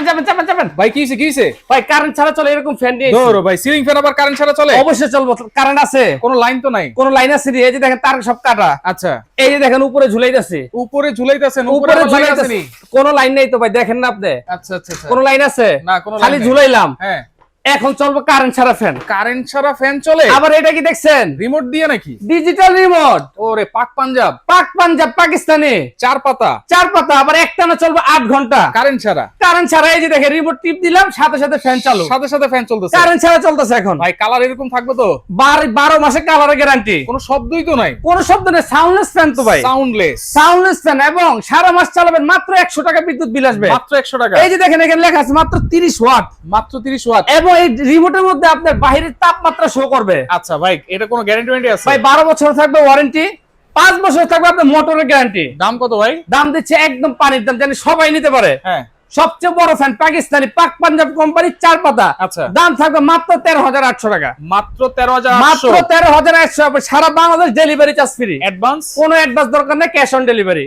চাপেন। ভাই কি হইছে ভাই কারেন্ট ছাড়া চলে এরকম ফ্যান দিয়ে ধরো ভাই, সিলিং ফ্যান আবার কারেন্ট ছাড়া চলে? অবশ্যই চলবে, কারেন্ট আছে, কোনো লাইন তো নাই? কোন লাইন আছে? এই যে দেখেন তার সব কাটা। আচ্ছা, এই যে দেখেন উপরে ঝুলাইতেছে, উপরে ঝুলাইতেছেন? উপরে ঝুলাইতেছে, কোন লাইন নেই তো ভাই, দেখেন না আপনি? আচ্ছা আচ্ছা আচ্ছা, কোন লাইন আছে? না কোনো লাইন খালি নেই। ঝুলাইলাম। হ্যাঁ, এখন চলবে কারেন্ট ছাড়া ফ্যান। কারেন্ট ছাড়া ফ্যান চলে? আবার এটা কি দেখছেন? রিমোট দিয়ে নাকি? Digital remote. ওরে পাক পাঞ্জাব, পাক পাঞ্জাব পাকিস্তানি, 4 পাতা, 4 পাতা, আবার একটানা চলবে 8 ঘন্টা কারেন্ট ছাড়া। কারেন্ট ছাড়া। এই যে দেখেন রিমোট টিপ দিলাম, সাথে সাথে ফ্যান চালু, সাথে সাথে ফ্যান চলতেছে, কারেন্ট ছাড়া চলতেছে এখন। ভাই কালার এরকম থাকবে তো? 12 মাসে কালারের গ্যারান্টি, কোনো শব্দই তো নাই? কোন শব্দ নেই, সাউন্ডলেস ফ্যান তো ভাই, সাউন্ডলেস। সাউন্ডলেস ফ্যান, এবং সারা মাস চালাবেন, মাত্র 100 টাকা বিদ্যুৎ বিল আসবে। মাত্র 100 টাকা? এই যে দেখেন এখানে লেখা আছে মাত্র 30 ওয়াট, মাত্র 30 ওয়াট। এবং এই রিমোটের মধ্যে আপনার বাহিরের তাপমাত্রা শো করবে। আচ্ছা ভাই, এটা কোনো গ্যারান্টি আছে? ভাই 12 বছর থাকবে ওয়ারেন্টি, 5 বছর থাকবে আপনার মোটরের গ্যারান্টি। দাম কত ভাই? দাম দিচ্ছে একদম পানির দাম, জানি সবাই নিতে পারে। হ্যাঁ, সবচেয়ে বড় ফ্যান পাকিস্তানি পাক পাঞ্জাব কোম্পানি, 4 পাতা। আচ্ছা, দাম থাকবে মাত্র 13,800 টাকা। মাত্র 13,800? মাত্র 13,800। সারা Bangladesh delivery charge free, advance? কোনো অ্যাডভান্স দরকার নেই, ক্যাশ অন ডেলিভারি।